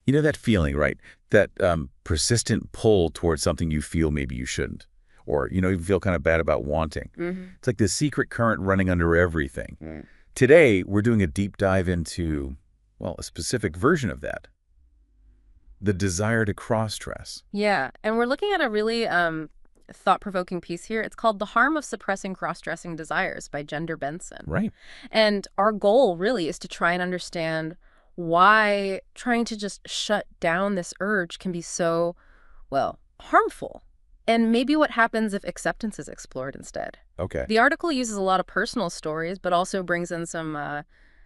You know that feeling, right? That persistent pull towards something you feel maybe you shouldn't. Or, you feel kind of bad about wanting. It's like this secret current running under everything. Today, we're doing a deep dive into, well, a specific version of that. The desire to cross-dress. Yeah, and we're looking at a really thought-provoking piece here. It's called The Harm of Suppressing Cross-Dressing Desires by Gender Benson. Right. And our goal really is to try and understand why trying to just shut down this urge can be so, well, harmful. And maybe what happens if acceptance is explored instead. Okay. The article uses a lot of personal stories, but also brings in some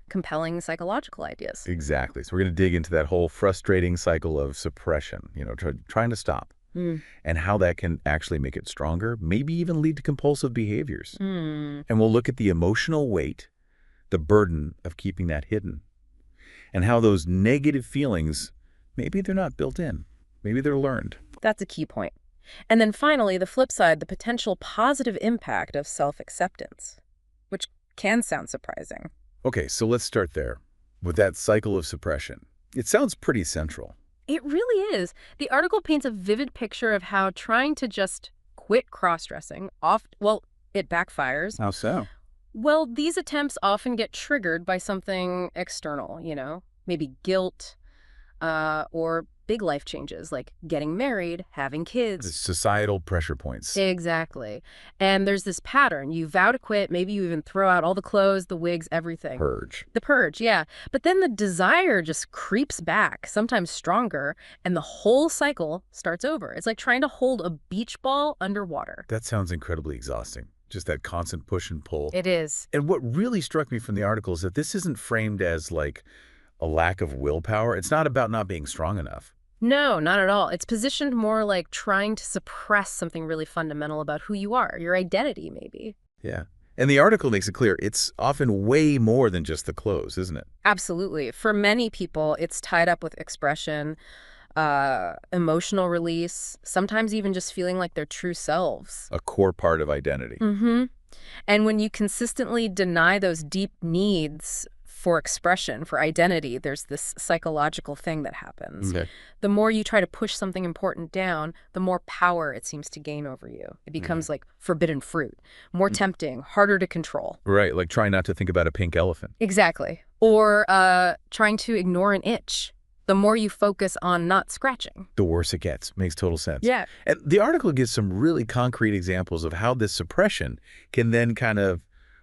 compelling psychological ideas. Exactly. So we're going to dig into that whole frustrating cycle of suppression, trying to stop, and how that can actually make it stronger, maybe even lead to compulsive behaviors. And we'll look at the emotional weight, the burden of keeping that hidden, and how those negative feelings, maybe they're not built in, maybe they're learned. That's a key point. And then finally, the flip side, the potential positive impact of self-acceptance, which can sound surprising. Okay, so let's start there with that cycle of suppression. It sounds pretty central. It really is. The article paints a vivid picture of how trying to just quit cross-dressing it backfires. How so? Well, these attempts often get triggered by something external, maybe guilt or big life changes like getting married, having kids. The societal pressure points. Exactly. And there's this pattern. You vow to quit. Maybe you even throw out all the clothes, the wigs, everything. Purge. The purge, yeah. But then the desire just creeps back, sometimes stronger, and the whole cycle starts over. It's like trying to hold a beach ball underwater. That sounds incredibly exhausting. Just that constant push and pull. It is. And what really struck me from the article is that this isn't framed as like a lack of willpower. It's not about not being strong enough. No, not at all. It's positioned more like trying to suppress something really fundamental about who you are, your identity, maybe. Yeah. And the article makes it clear it's often way more than just the clothes, isn't it? Absolutely. For many people, it's tied up with expression, emotional release, sometimes even just feeling like their true selves. A core part of identity. And when you consistently deny those deep needs for expression, for identity, there's this psychological thing that happens. Okay. The more you try to push something important down, the more power it seems to gain over you. It becomes like forbidden fruit, more tempting, harder to control. Right, like trying not to think about a pink elephant. Exactly. Or trying to ignore an itch. The more you focus on not scratching, the worse it gets. Makes total sense. Yeah. And the article gives some really concrete examples of how this suppression can then kind of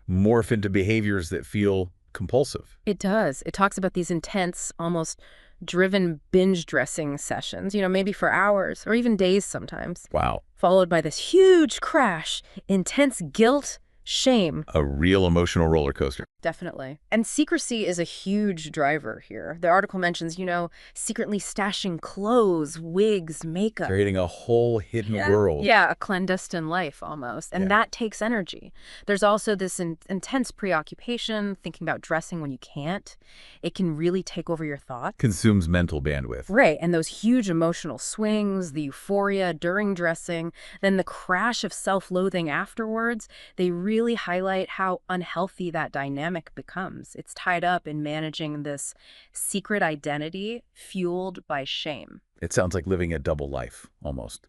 morph into behaviors that feel compulsive. It does. It talks about these intense, almost driven binge dressing sessions, maybe for hours or even days sometimes. Wow. Followed by this huge crash, intense guilt, shame. A real emotional roller coaster. Definitely. And secrecy is a huge driver here. The article mentions, secretly stashing clothes, wigs, makeup. Creating a whole hidden world. Yeah, a clandestine life almost. And that takes energy. There's also this intense preoccupation, thinking about dressing when you can't. It can really take over your thoughts. Consumes mental bandwidth. Right. And those huge emotional swings, the euphoria during dressing, then the crash of self-loathing afterwards, they really highlight how unhealthy that dynamic becomes. It's tied up in managing this secret identity fueled by shame. It sounds like living a double life, almost.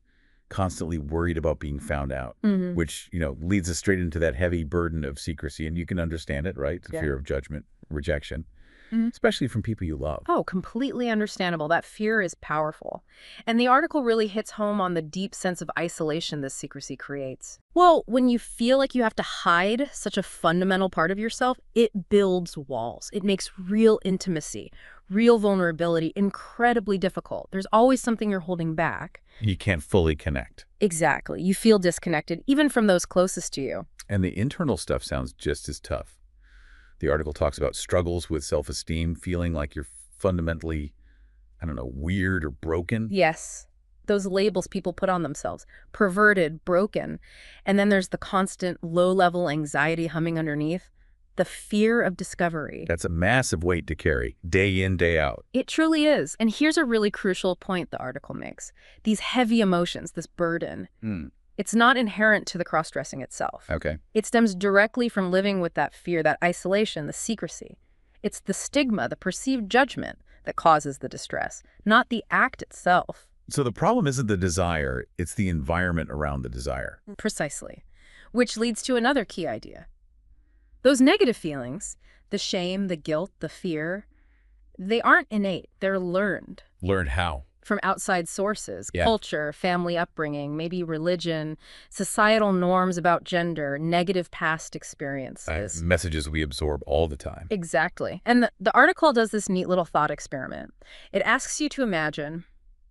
Constantly worried about being found out, which, leads us straight into that heavy burden of secrecy. And you can understand it, right? The fear of judgment, rejection, especially from people you love. Oh, completely understandable. That fear is powerful. And the article really hits home on the deep sense of isolation this secrecy creates. Well, when you feel like you have to hide such a fundamental part of yourself, it builds walls. It makes real intimacy, real vulnerability incredibly difficult. There's always something you're holding back. You can't fully connect. Exactly. You feel disconnected, even from those closest to you. And the internal stuff sounds just as tough. The article talks about struggles with self-esteem, feeling like you're fundamentally, weird or broken. Yes. Those labels people put on themselves. Perverted, broken. And then there's the constant low-level anxiety humming underneath. The fear of discovery. That's a massive weight to carry, day in, day out. It truly is. And here's a really crucial point the article makes. These heavy emotions, this burden, it's not inherent to the cross-dressing itself. Okay. It stems directly from living with that fear, that isolation, the secrecy. It's the stigma, the perceived judgment, that causes the distress, not the act itself. So the problem isn't the desire, it's the environment around the desire. Precisely. Which leads to another key idea. Those negative feelings, the shame, the guilt, the fear, they aren't innate, they're learned. Learned how? From outside sources, Yeah. culture, family upbringing, maybe religion, societal norms about gender, negative past experiences. Messages we absorb all the time. Exactly. And the article does this neat little thought experiment. It asks you to imagine,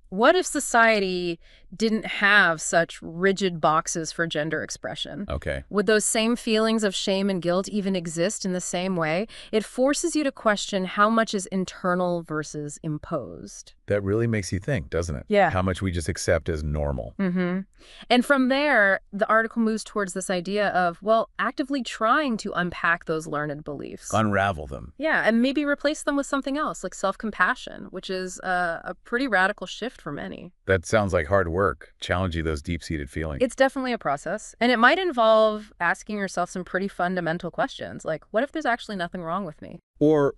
what if society didn't have such rigid boxes for gender expression? Okay. Would those same feelings of shame and guilt even exist in the same way? It forces you to question how much is internal versus imposed. That really makes you think, doesn't it? Yeah. How much we just accept as normal. Mm-hmm. And from there, the article moves towards this idea of, well, actively trying to unpack those learned beliefs. Unravel them. Yeah, and maybe replace them with something else, like self-compassion, which is a pretty radical shift for many. That sounds like hard work, challenging those deep-seated feelings. It's definitely a process, and it might involve asking yourself some pretty fundamental questions, like, what if there's actually nothing wrong with me? Or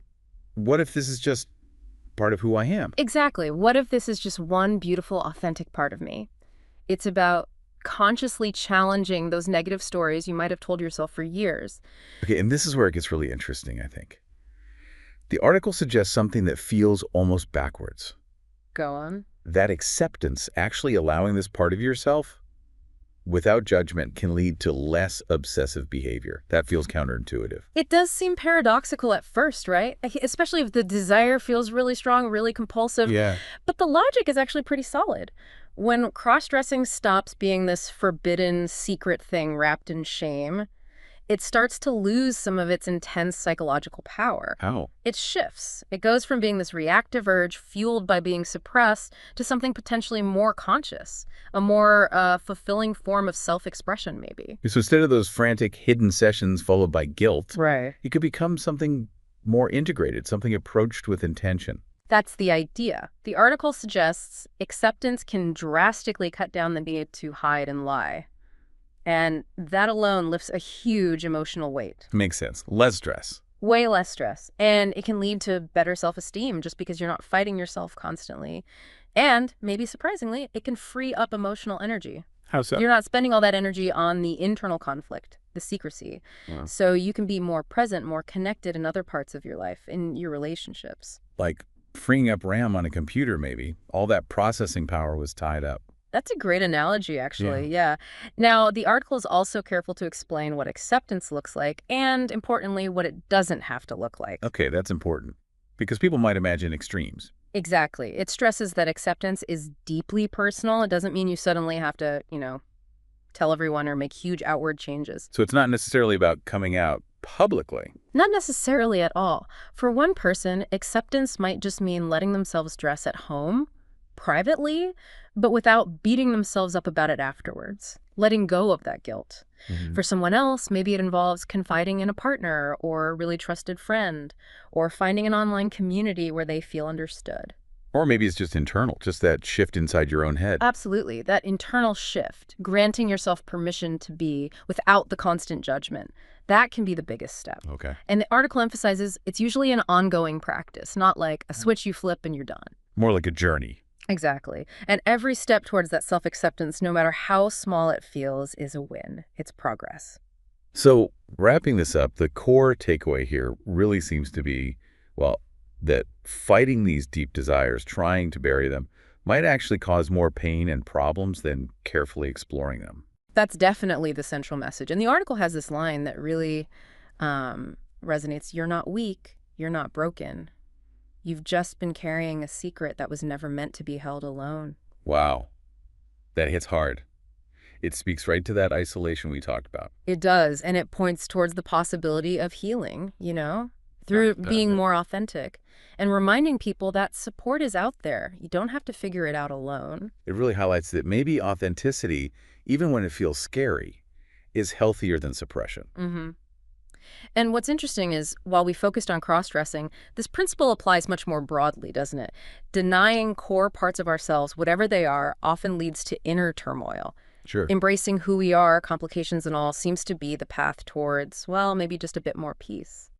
what if this is just part of who I am? Exactly. What if this is just one beautiful, authentic part of me? It's about consciously challenging those negative stories you might have told yourself for years. Okay, and this is where it gets really interesting, I think. The article suggests something that feels almost backwards. Go on. That acceptance, actually allowing this part of yourself without judgment, can lead to less obsessive behavior. That feels counterintuitive. It does seem paradoxical at first, right? Especially if the desire feels really strong, really compulsive. Yeah. But the logic is actually pretty solid. When cross-dressing stops being this forbidden, secret thing wrapped in shame, it starts to lose some of its intense psychological power. How? It shifts. It goes from being this reactive urge fueled by being suppressed to something potentially more conscious, a more fulfilling form of self-expression, maybe. So instead of those frantic hidden sessions followed by guilt, Right. it could become something more integrated, something approached with intention. That's the idea. The article suggests acceptance can drastically cut down the need to hide and lie. And that alone lifts a huge emotional weight. Makes sense. Less stress. Way less stress. And it can lead to better self-esteem just because you're not fighting yourself constantly. And, maybe surprisingly, it can free up emotional energy. How so? You're not spending all that energy on the internal conflict, the secrecy. Wow. So you can be more present, more connected in other parts of your life, in your relationships. Like freeing up RAM on a computer, maybe. All that processing power was tied up. That's a great analogy, actually. Yeah. Now, the article is also careful to explain what acceptance looks like and, importantly, what it doesn't have to look like. Okay, that's important. Because people might imagine extremes. Exactly. It stresses that acceptance is deeply personal. It doesn't mean you suddenly have to, tell everyone or make huge outward changes. So it's not necessarily about coming out publicly. Not necessarily at all. For one person, acceptance might just mean letting themselves dress at home, privately, but without beating themselves up about it afterwards, letting go of that guilt. Mm-hmm. For someone else, maybe it involves confiding in a partner or a really trusted friend, or finding an online community where they feel understood. Or maybe it's just internal, just that shift inside your own head. Absolutely. That internal shift, granting yourself permission to be without the constant judgment, that can be the biggest step. Okay. And the article emphasizes it's usually an ongoing practice, not like a switch you flip and you're done. More like a journey. Exactly. And every step towards that self-acceptance, no matter how small it feels, is a win. It's progress. So wrapping this up, the core takeaway here really seems to be, well, that fighting these deep desires, trying to bury them, might actually cause more pain and problems than carefully exploring them. That's definitely the central message. And the article has this line that really resonates. You're not weak. You're not broken. You've just been carrying a secret that was never meant to be held alone. Wow. That hits hard. It speaks right to that isolation we talked about. It does. And it points towards the possibility of healing, through being more authentic and reminding people that support is out there. You don't have to figure it out alone. It really highlights that maybe authenticity, even when it feels scary, is healthier than suppression. Mm-hmm. And what's interesting is, while we focused on cross-dressing, this principle applies much more broadly, doesn't it? Denying core parts of ourselves, whatever they are, often leads to inner turmoil. Sure. Embracing who we are, complications and all, seems to be the path towards, well, maybe just a bit more peace.